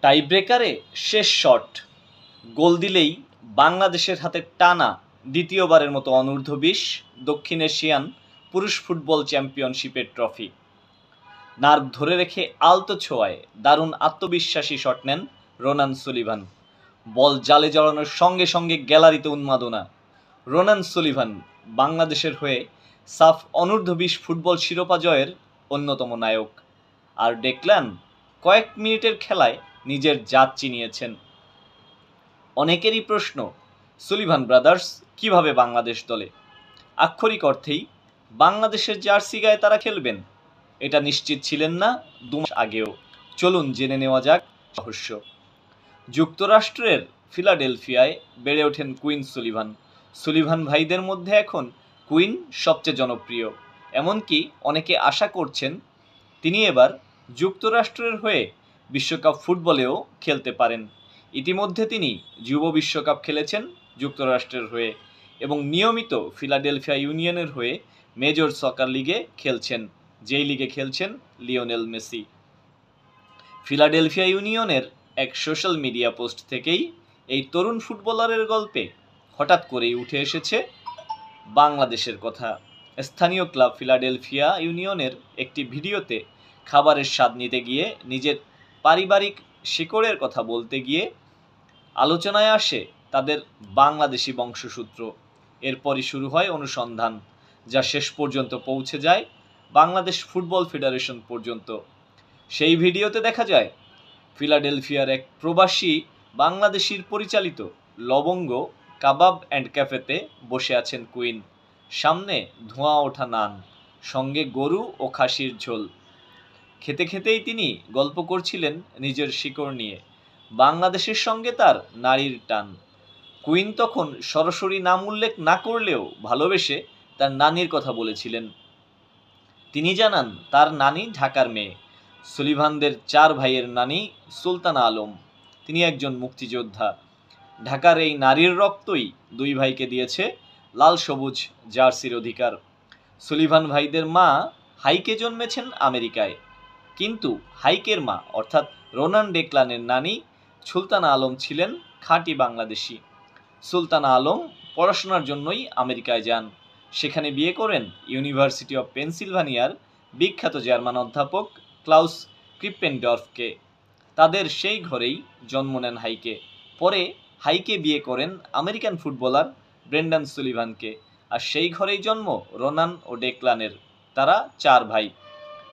টাই ব্রেকারে শেষ shot goal দিলেই বাংলাদেশের হাতে টানা দ্বিতীয়বারের মতো অনূর্ধ্ব-20 দক্ষিণ এশিয়ান পুরুষ ফুটবল চ্যাম্পিয়নশিপের ট্রফি। নার্ভ ধরে রেখে আলতো ছোঁয়ায় দারুণ আত্মবিশ্বাসী শট নেন রোনান সুলিভান। বল জালে জড়ানোর সঙ্গে সঙ্গে গ্যালারিতে উন্মাদনা। রোনান সুলিভান বাংলাদেশের হয়ে সাফ অনূর্ধ্ব-20 ফুটবল শিরোপা জয়ের অন্যতম নায়ক। আর ডেকলান কয়েক মিনিটের খেলায় নিজের জাত চিনিয়েছেন। অনেকেরই প্রশ্ন, সুলিভান ব্রাদার্স কিভাবে বাংলাদেশ দলে? আক্ষরিক অর্থেই বাংলাদেশের জার্সি গায়ে তারা খেলবেন, এটা নিশ্চিত ছিলেন না 2 মাস আগেও। চলুন জেনে নেওয়া যাক রহস্য। যুক্তরাষ্ট্রের ফিলাডেলফিয়ায় বেড়ে ওঠেন কুইন সুলিভান। সুলিভান ভাইদের মধ্যে এখন কুইন সবচেয়ে জনপ্রিয়। এমনকি অনেকে আশা করছেন তিনি এবার যুক্তরাষ্ট্রের হয়ে বিশ্বকাপ ফুটবলেও খেলতে পারেন। ইতিমধ্যে তিনি যুব বিশ্বকাপ খেলেছেন যুক্তরাষ্ট্রের হয়ে এবং নিয়মিত ফিলাডেলফিয়া ইউনিয়নের হয়ে মেজর সকার লিগে খেলছেন, যেই লিগে খেলছেন লিওনেল মেসি। ফিলাডেলফিয়া ইউনিয়নের এক সোশ্যাল মিডিয়া পোস্ট থেকেই এই তরুণ ফুটবলারের গল্পে হঠাৎ করেই উঠে এসেছে বাংলাদেশের কথা। স্থানীয় ক্লাব ফিলাডেলফিয়া ইউনিয়নের একটি ভিডিওতে খাবারের স্বাদ নিতে গিয়ে নিজের পারিবারিক শিকড়ের কথা বলতে গিয়ে আলোচনায় আসে তাদের বাংলাদেশি বংশসূত্র। এরপরই শুরু হয় অনুসন্ধান, যা শেষ পর্যন্ত পৌঁছে যায় বাংলাদেশ ফুটবল ফেডারেশন পর্যন্ত। সেই ভিডিওতে দেখা যায় ফিলাডেলফিয়ার এক প্রবাসী বাংলাদেশির পরিচালিত লবঙ্গ কাবাব অ্যান্ড ক্যাফেতে বসে আছেন কুইন। সামনে ধোঁয়া ওঠা নান, সঙ্গে গরু ও খাসির ঝোল। খেতে খেতেই তিনি গল্প করছিলেন নিজের শিকড় নিয়ে, বাংলাদেশের সঙ্গে তার নারীর টান। কুইন তখন সরাসরি নাম উল্লেখ না করলেও ভালোবেসে তার নানির কথা বলেছিলেন। তিনি জানান তার নানি ঢাকার মেয়ে। সুলিভানদের 4 ভাইয়ের নানি সুলতানা আলম, তিনি একজন মুক্তিযোদ্ধা। ঢাকার এই নারীর রক্তই 2 ভাইকে দিয়েছে লাল সবুজ জার্সির অধিকার। সুলিভান ভাইদের মা হাইকে জন্মেছেন আমেরিকায়, কিন্তু হাইকের মা অর্থাৎ রোনান ডেকলানের নানি সুলতানা আলম ছিলেন খাঁটি বাংলাদেশি। সুলতানা আলম পড়াশোনার জন্যই আমেরিকায় যান। সেখানে বিয়ে করেন ইউনিভার্সিটি অব পেনসিলভানিয়ার বিখ্যাত জার্মান অধ্যাপক ক্লাউস ক্রিপ্পেনডর্ফকে। তাদের সেই ঘরেই জন্ম নেন হাইকে। পরে হাইকে বিয়ে করেন আমেরিকান ফুটবলার ব্রেন্ডান সুলিভানকে, আর সেই ঘরেই জন্ম রোনান ও ডেকলানের। তারা 4 ভাই।